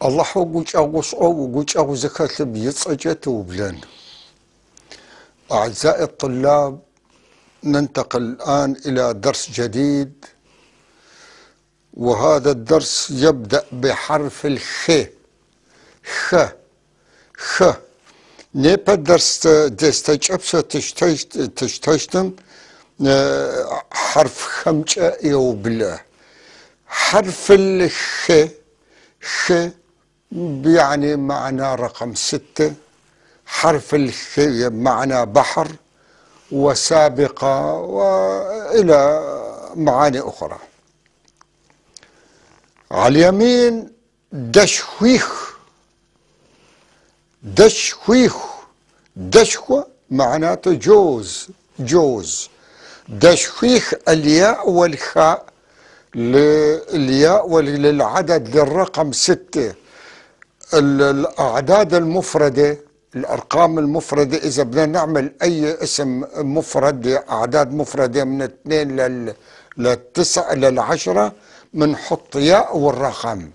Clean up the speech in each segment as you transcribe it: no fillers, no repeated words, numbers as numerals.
الله حقوق أغوص وقوج أغوزكتب يتصجت وبلن. أعزائي الطلاب، ننتقل الآن إلى درس جديد، وهذا الدرس يبدأ بحرف الخ. خ نيبا درس دستجبسة تشتشتم حرف خمسة يوبله. حرف الخ يعني معنى رقم 6. حرف الخ معنى بحر وسابقة وإلى معاني أخرى. على اليمين دشويخ. دشوة معناته جوز. دشويخ الياء والخاء للياء وللعدد للرقم 6. الأعداد المفردة، الأرقام المفردة، إذا بدنا نعمل أي اسم مفرد، أعداد مفردة من 2 لل9 لل10، منحط ياء والرقم.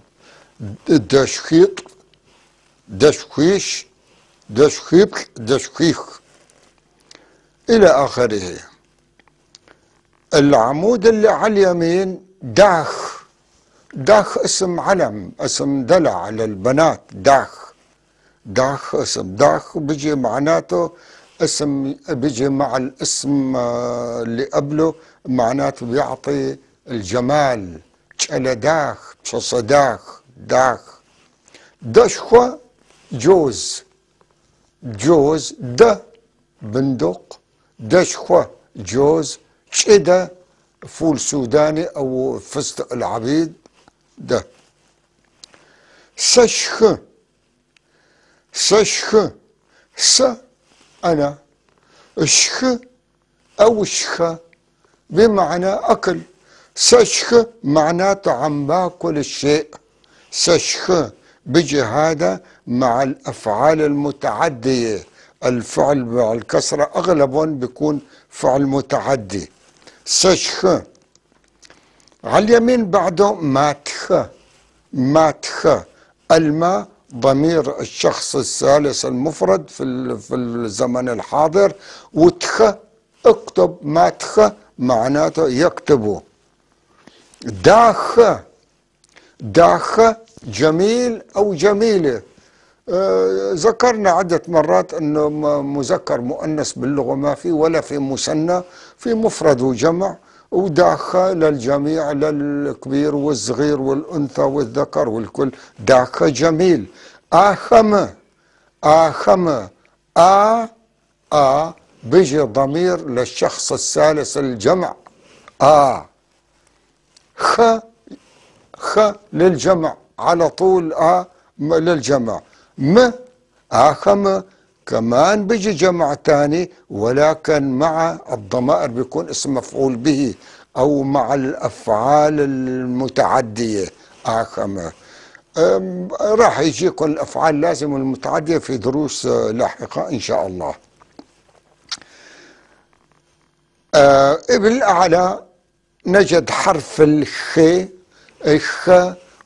دشخيط، دشخيش، دشخيخ إلى آخره. العمود اللي على اليمين داخ اسم علم، اسم دلع للبنات. داخ اسم داخ بيجي معناته اسم، بيجي مع الاسم اللي قبله معناته بيعطي الجمال. داخ صداخ داخ. دشخة جوز بندق. دشخة جوز. شده فول سوداني او فستق العبيد. ده سشخ انا. اشخ او شخ بمعنى اكل. سشخ معناته عم باكل الشيء. سشخ بيجي هذا مع الافعال المتعديه. الفعل مع الكسره اغلبا بيكون فعل متعدي. سشخ. على اليمين بعده ماتخ. الماء ضمير الشخص الثالث المفرد في الزمن الحاضر. وتخ اكتب. ماتخ معناته يكتبه. داخ جميل او جميله. ذكرنا عدة مرات انه مذكر مؤنث باللغة ما في، ولا في مثنى، في مفرد وجمع. وداخ للجميع، للكبير والصغير والانثى والذكر والكل. داخ جميل. آخم بيجي ضمير للشخص الثالث الجمع. خ للجمع على طول. للجمع. آخم كمان بيجي جمع تاني، ولكن مع الضمائر بيكون اسم مفعول به او مع الافعال المتعدية. آخم. راح يجيكم الافعال لازم المتعدية في دروس لاحقة ان شاء الله. بالاعلى نجد حرف الخ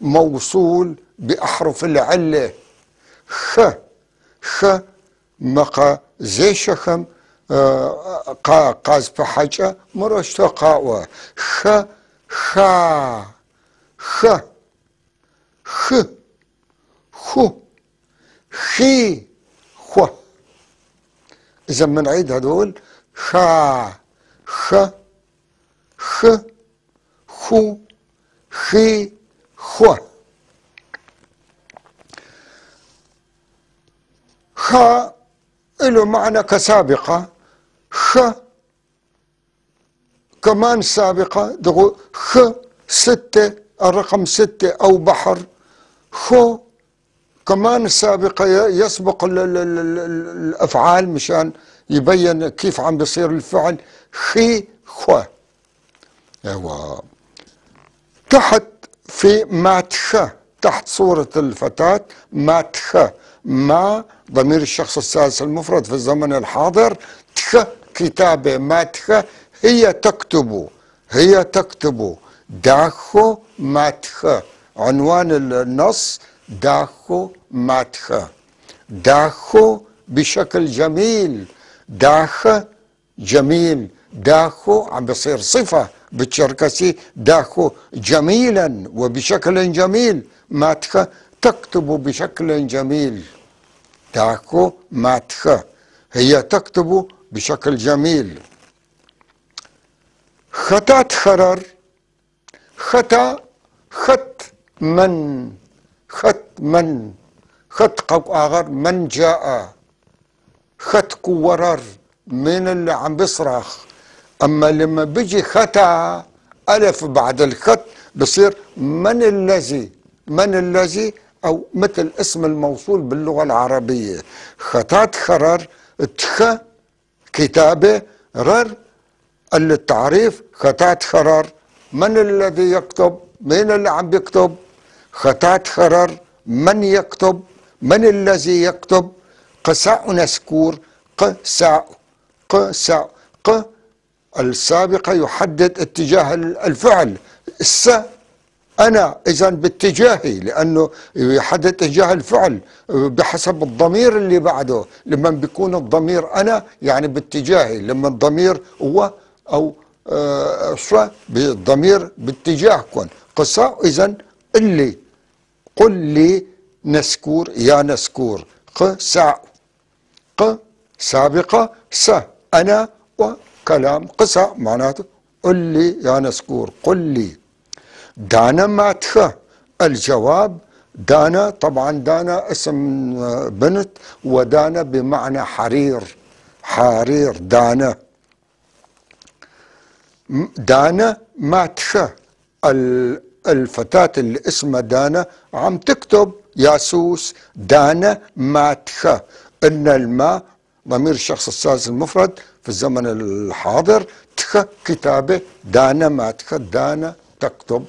موصول بأحرف العلة. خ مقا زي شخم قاز بحاجة مرشتو قاوة. خو إذا بنعيد هدول: خو خي خو. خ له معنى كسابقة. خ كمان سابقة. خ 6، الرقم 6 أو بحر. خو كمان سابقة، يسبق الأفعال مشان يبين كيف عم بيصير الفعل. خو. ايوه. تحت في ماتخ، تحت صورة الفتاة ماتخ. ما ضمير الشخص الثالث المفرد في الزمن الحاضر. تخ كتابة. ماتخ هي تكتب. داخو ماتخ. عنوان النص: داخو ماتخة. داخو بشكل جميل، داخة جميل، داخو عم بصير صفة بالتشركسي، داخو جميلا وبشكل جميل، ماتخة تكتب بشكل جميل. داخو ماتخة هي تكتب بشكل جميل. خطا تخرر، خطا خط من، خط من، خط قوقاغر من جاء، خط كورر من اللي عم بيصرخ. اما لما بيجي خطا الف بعد الخط بصير من الذي، من الذي، او مثل اسم الموصول باللغة العربية. خطات خرر، تخ كتابة، رر التعريف. خطات خرر من الذي يكتب، من اللي عم بيكتب. خطات خرر من يكتب، من الذي يكتب. قساء نسكور، قساء، قساء، ق السابقة يحدد اتجاه الفعل. أنا إذا باتجاهي، لأنه يحدد اتجاه الفعل بحسب الضمير اللي بعده. لما بيكون الضمير أنا يعني باتجاهي، لما الضمير هو أو شو بالضمير باتجاهكم. قصاء إذا اللي، قل لي نسكور يا نسكور. قساء، ق سابقة، س أنا وكلام. قساء معناته قل لي يا نسكور، قل لي. دانا ماتخة الجواب. دانا طبعا دانا اسم بنت، ودانا بمعنى حرير، حرير دانا. دانا ماتخة الفتاة اللي اسمها دانا عم تكتب ياسوس. دانا ماتخة. ان الماء ضمير الشخص الثالث المفرد في الزمن الحاضر. تخ كتابة. دانا ماتخة، دانا تكتب.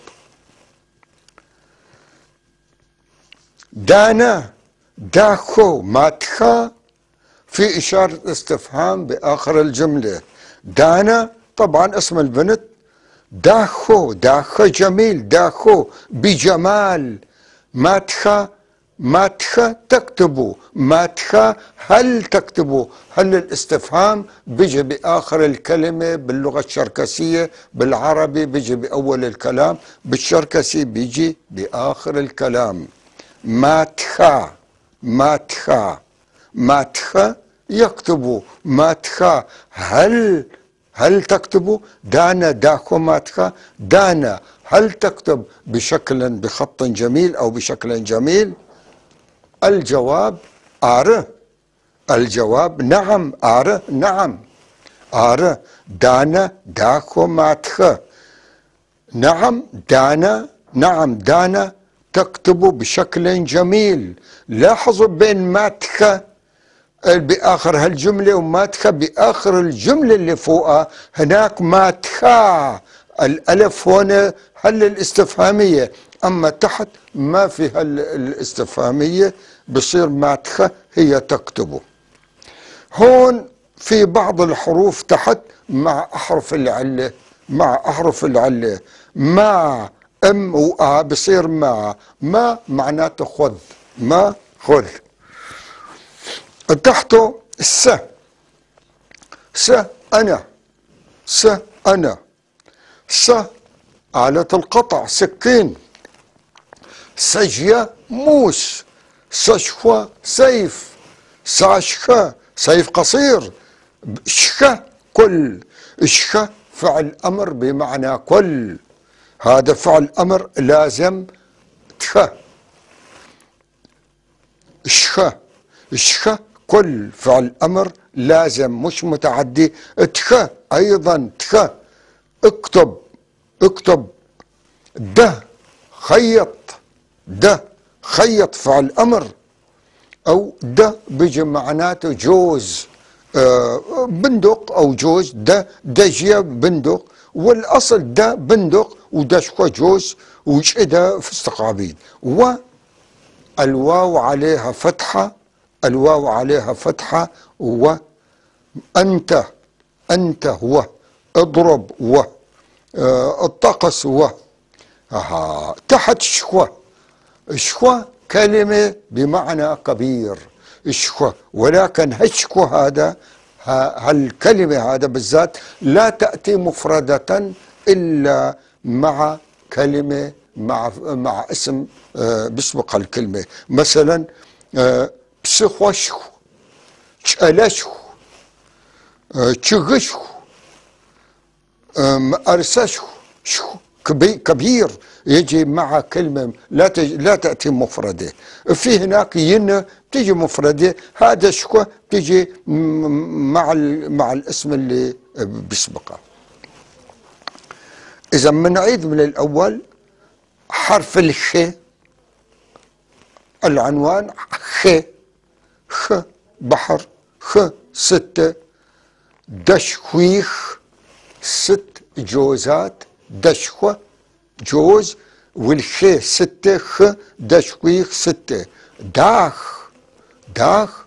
دانا داخو ماتخة في إشارة استفهام بآخر الجملة. دانا طبعا اسم البنت. داخو، داخو جميل، داخو بجمال. ماتخة، ماتخة تكتبوا، ماتخة هل تكتبوا. هل الاستفهام بيجي بآخر الكلمة باللغة الشركسية. بالعربي بيجي بأول الكلام، بالشركسي بيجي بآخر الكلام. ماتخة، ماتخة، ماتخة يكتبوا. ماتخة هل تكتبوا. دانا داخو ماتخة. دانا هل تكتب بخط جميل أو بشكل جميل. الجواب آره. الجواب نعم، آره نعم، آره. دانا داخو ماتخة. نعم دانا، نعم دانا تكتب بشكل جميل. لاحظوا بين ماتخة بآخر هالجملة وماتخة بآخر الجملة اللي فوقها، هناك ماتخة الألف هنا هل الاستفهامية، أما تحت ما في هل الاستفهامية، بصير ماتخة هي تكتبه. هون في بعض الحروف تحت مع أحرف العلة، مع أحرف العلة. ما ام وآ بصير ما معناته خذ، ما خذ. تحته س، س أنا، س أنا. س آلة القطع سكين. سجية موس. سشخة سيف. ساشخة سيف قصير. شخة كل. شخة فعل أمر بمعنى كل، هذا فعل أمر لازم. تخ شخة، شخة كل فعل أمر لازم مش متعدي. تخ أيضا تخ. اكتب، اكتب. ده خيط، ده خيط فعل أمر. أو ده بيجي معناته جوز، بندق أو جوز. ده دجية بندق، والأصل ده بندق ودشكو جوز وشده في استقابيد. والواو عليها فتحة، الواو عليها فتحة. وأنت، أنت هو. اضرب و الطقس و تحت شكوى. شكوى كلمة بمعنى كبير اشكو، ولكن هشكو هذا هالكلمة هذا بالذات لا تأتي مفردة إلا مع كلمة مع اسم بيسبق الكلمة. مثلا بسخوشكو، تشالشكو، تشغشكو، أرسشكو، كبير يجي مع كلمة لا تأتي مفردة. في هناك ين تيجي مفردة، هذا شكو تيجي مع الاسم اللي بيسبقه. إذا بنعيد من الأول، حرف الخ العنوان خ بحر، خ ستة، دشخويخ 6 جوزات، دشخوة جوز، والخ 6، خ دشخويخ 6. داخ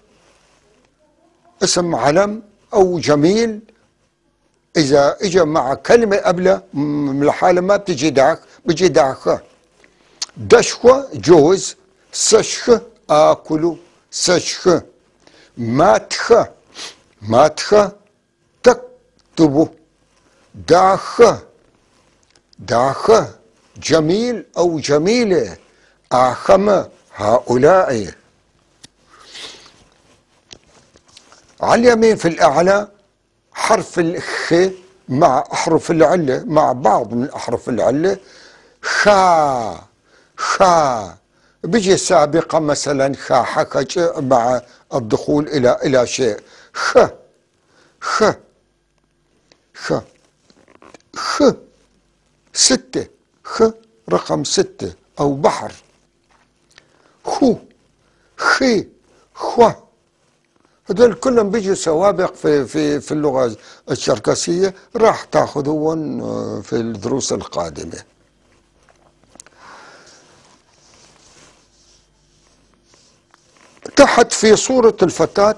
اسم علم أو جميل، إذا إجا مع كلمة قبله من الحالة ما بتجي داخ، بيجي داخة. دشخوة جوز، سشخ آكل، سشخ. ماتخ تكتب، داخ جميل أو جميلة، آخم هؤلاء. على اليمين في الأعلى حرف الخ مع أحرف العلة، مع بعض من أحرف العلة. خا بيجي سابقة مثلا خا حكج مع الدخول إلى شيء. خ 6، خ رقم 6 أو بحر. خي خوا، هذول كلهم بيجوا سوابق في اللغة الشركسية، راح تاخذون في الدروس القادمة. تحت في صورة الفتاة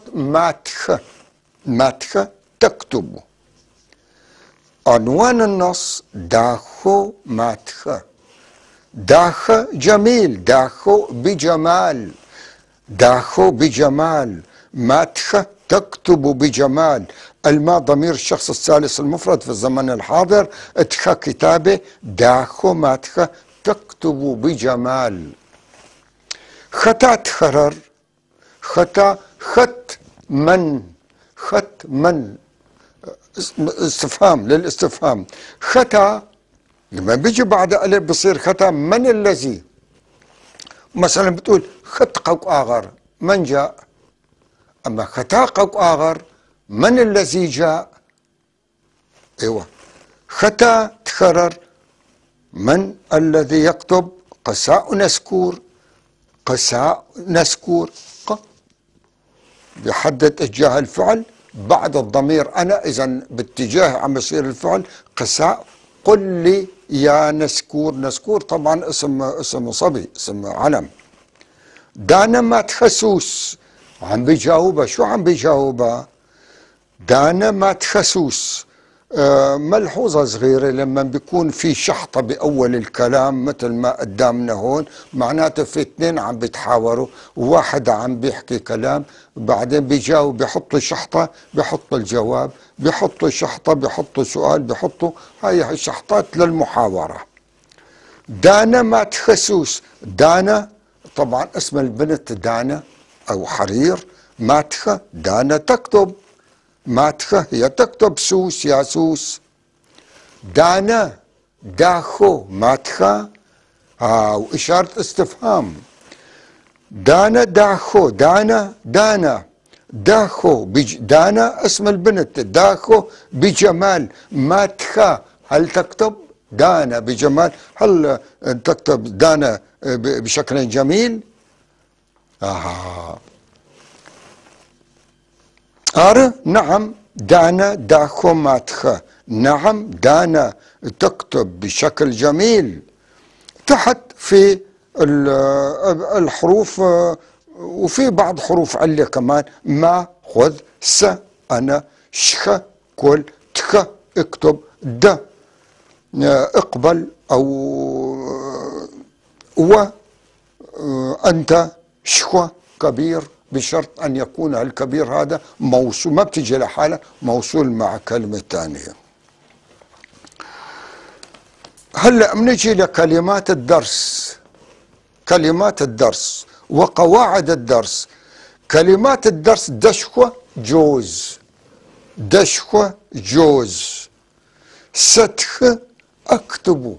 ماتخ تكتب. عنوان النص داخو ماتخ، داخ جميل، داخو بجمال، ماتخ تكتب بجمال. الماء ضمير الشخص الثالث المفرد في الزمن الحاضر، اتخ كتابه، داخو ماتخ تكتب بجمال. ختا تخرر، خط من استفهام للاستفهام. ختا لما بيجي بعد ألف بصير ختا من الذي. مثلا بتقول خط قوقاغر من جاء، أما ختا قوقاغر من الذي جاء. ايوه ختا تخرر من الذي يكتب، قساء نسكور بيحدد اتجاه الفعل بعد الضمير أنا، إذا باتجاه عم يصير الفعل قساء. قل لي يا نسكور طبعا اسم صبي، اسم علم. دانا ما تخسوس، عم بيجاوبها. شو عم بيجاوبها؟ دانا ما تخسوس. ملحوظة صغيرة، لما بيكون في شحطة بأول الكلام مثل ما قدامنا هون، معناته في 2 عم بيتحاوروا، وواحد عم بيحكي كلام، بعدين بيجاوب، بيحطوا شحطة، بيحطوا الجواب، بيحطوا شحطة، بيحطوا سؤال، بيحطوا هاي الشحطات للمحاورة. دانا ما تخسوس، دانا طبعا اسم البنت دانا أو حرير، ماتخة دانا تكتب، ماتخة هي تكتب، سوس يا سوس. دانا داخو ماتخة وإشارة استفهام. دانا داخو، دانا داخو دانا اسم البنت، داخو بجمال. ماتخة هل تكتب دانا بجمال؟ هل تكتب دانا بشكل جميل؟ نعم دانا داخو ماتخة، نعم دانا تكتب بشكل جميل. تحت في الحروف وفي بعض حروف علة كمان، ما خذ، س أنا، شخ كل، تخ اكتب، د اقبل، أو و أنت شخوة كبير، بشرط أن يكون الكبير هذا موصول، ما بتجي لحاله، موصول مع كلمة ثانية. هلأ بنجي لكلمات الدرس، كلمات الدرس وقواعد الدرس. كلمات الدرس: دشخوة جوز، دشخوة جوز. ستخ اكتبوا،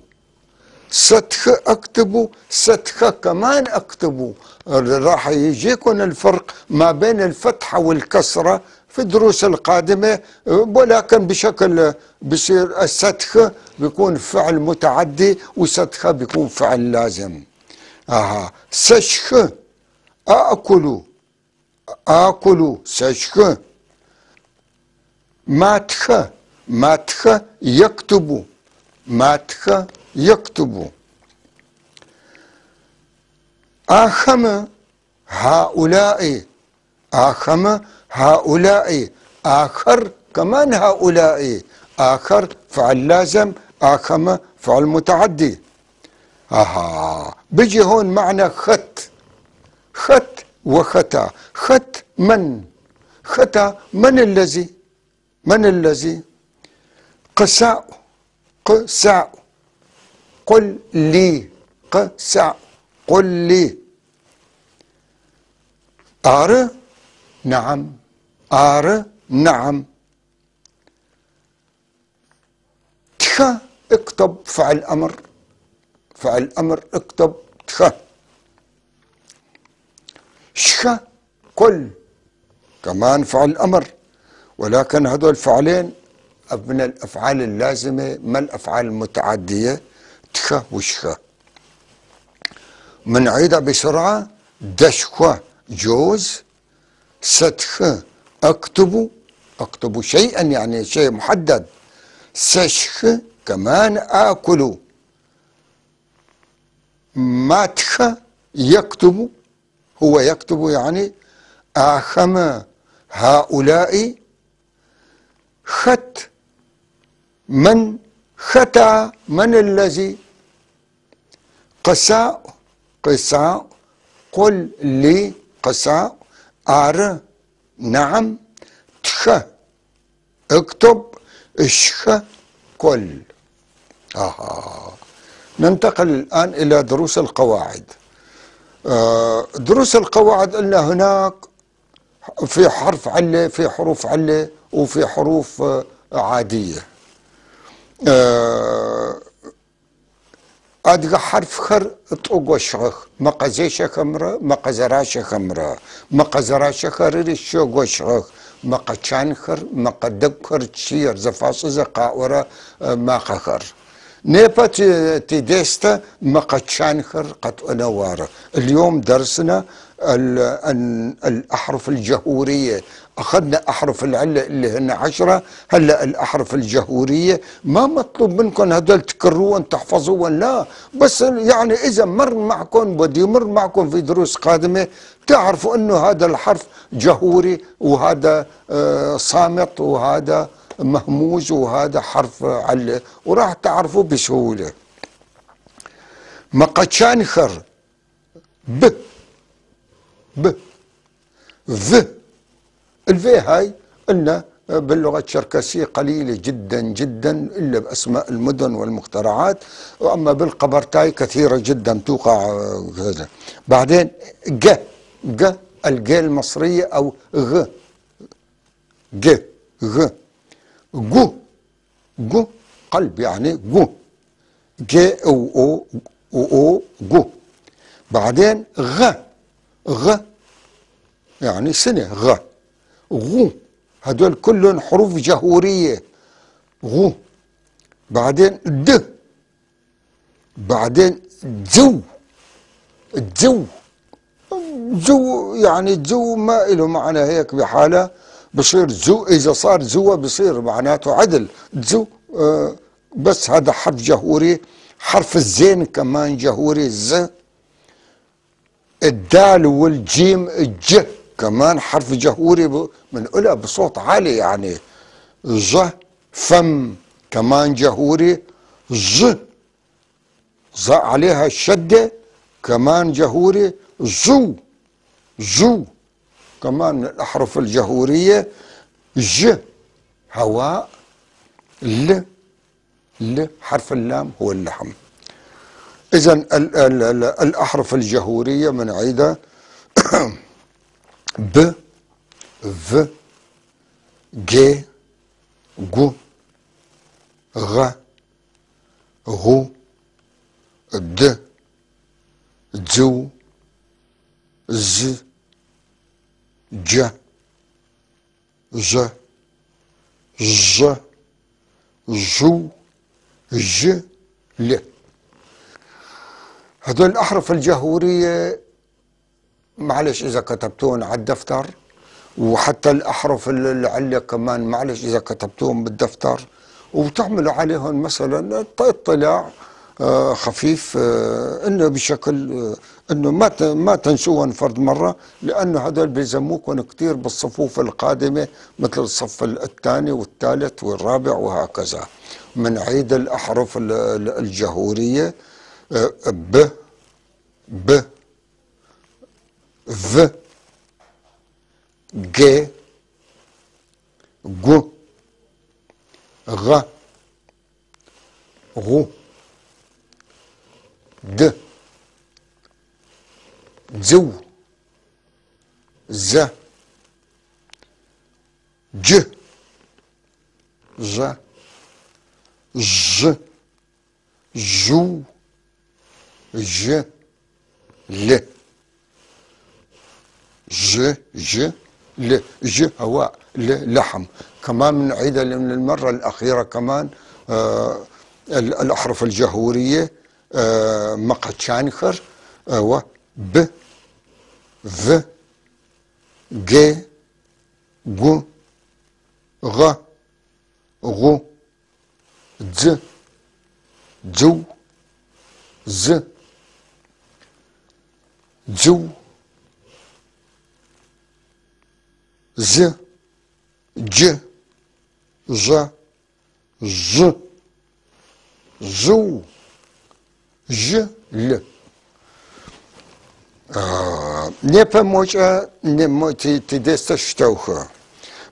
ستخ اكتبوا، ستخ كمان اكتبوا. راح يجيكم الفرق ما بين الفتحة والكسرة في الدروس القادمة، ولكن بشكل بصير الستخ بيكون فعل متعدي وستخ بيكون فعل لازم. سشخ اكلوا، اكلوا سشخ. ماتخ، ماتخ يكتبوا، ماتخ يكتبوا. آخم هؤلاء، آخم هؤلاء. آخر كمان هؤلاء، آخر فعل لازم، آخم فعل متعدي. بيجي هون معنى خط، خط وختا. خط من، ختا من الذي، من الذي. قساء، قساء. قل لي، قساء قل لي. آر نعم، آر نعم. تخ اكتب فعل أمر، فعل أمر اكتب تخ. شخ قل كمان فعل أمر، ولكن هذول الفعلين من الأفعال اللازمة ما الأفعال المتعدية، تخ وشخ. منعيدها بسرعة: دشخة جوز، ستخ اكتبوا، اكتبوا شيئا يعني شيء محدد. سشخ كمان آكلوا. ماتخ يكتب، هو يكتب يعني. آخم هؤلاء. خط من، ختا من الذي. قساء، قساء. قل لي قساء. آر نعم. تخ اكتب. اشخ كل. ننتقل الآن إلى دروس القواعد. دروس القواعد قلنا هناك في حرف علة، في حروف علة، وفي حروف عادية. أدغى حرف خر تقوى شخ، مقزيش خمرة، مقزراش خمرة، مقزراش خرر شوق شخ، مقشان خر، مقدق خر تشير زفاص قاورة ما خر. نيبا تديستا مقشان خر قد أنوار. اليوم درسنا الأحرف الجهورية. أخذنا أحرف العلة اللي هن 10، هلا الأحرف الجهورية. ما مطلوب منكم هدول تكروهم تحفظوهم، لا، بس يعني إذا مر معكم بدي يمر معكم في دروس قادمة تعرفوا إنه هذا الحرف جهوري، وهذا صامت، وهذا مهموز، وهذا حرف علة، وراح تعرفوا بسهولة. مقشان خر ب، ب، ذ. الفي هاي قلنا باللغة الشركسية قليلة جدا جدا إلا بأسماء المدن والمخترعات، وأما بالقبرتاي كثيرة جدا توقع هذا. بعدين ج، ج الج المصرية أو غ، ج، غ. جو، جو قلب يعني جو، ج أو أو جو. بعدين غ، غ يعني سنة، غ. غو هدول كلهم حروف جهورية، غو. بعدين د، بعدين جو، جو، جو يعني جو ما له معنى هيك بحالة، بصير زو. إذا صار زو بصير معناته عدل، زو. بس هذا حرف جهوري. حرف الزين كمان جهوري، ز. الدال والجيم الج كمان حرف جهوري بنقولها بصوت عالي يعني. ج، فم كمان جهوري. ج، ظ عليها الشدة كمان جهوري زو، زو كمان من الأحرف الجهورية. ج هواء، ل حرف اللام هو اللحم. إذا الأحرف الجهورية من عيدة ب، ف، ج، ج، غ، غ، د، ذو، ز، ج، ژ، ژ، ژو، ج، ل. هذول الأحرف الجهورية معلش إذا كتبتون على الدفتر، وحتى الأحرف العليا كمان معلش إذا كتبتوهم بالدفتر وتعملوا عليهم مثلا اطلاع خفيف، انه بشكل انه ما تنسوهم فرد مره، لانه هذول بيلزموكم كثير بالصفوف القادمه، مثل الصف الثاني والثالث والرابع وهكذا. من عيد الاحرف الجهوريه ب، ب، ف، ج، ج، غ، غ، د، ذو، ز، ج، ژ، ژ، ژو، ج، ل. ج، ج، ل. ج هواء، ل لحم. كمان من عيد من المرة الأخيرة كمان الأحرف الجهورية مقتشانخر و ب، ف، ج، ج، غ، غ، ز، ذو، ز، ذو، ز، ج، ژ، ژ، ژو، ج، ل. نيبا موجة تدست شتوخة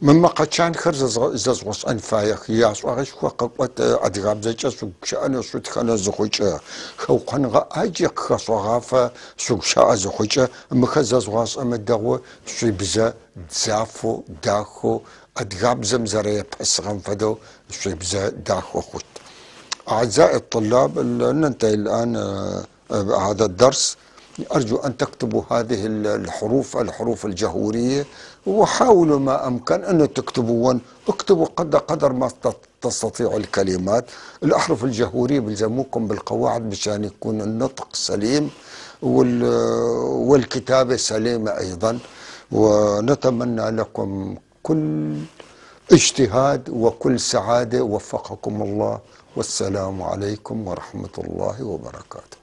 مما قتشان خرز زغوص أنفايا خياس وغيش وقوات أدغاب زيجا سوكشانا سوتخانا زخوشا خوقنغا أجيق خصوغافا سوكشا زخوشا مخزا زغوص أمدغو سويبزا دزافو داخو أدغاب زمزاريا بسغم فدو سويبزا داخو خوت. أعزائي الطلاب، ننتهي الآن هذا الدرس. أرجو أن تكتبوا هذه الحروف الجهورية، وحاولوا ما أمكن أن تكتبون، اكتبوا قدر ما تستطيعوا الكلمات. الأحرف الجهورية بيلزموكم بالقواعد مشان يكون النطق سليم والكتابة سليمة أيضا. ونتمنى لكم كل اجتهاد وكل سعادة، وفقكم الله، والسلام عليكم ورحمة الله وبركاته.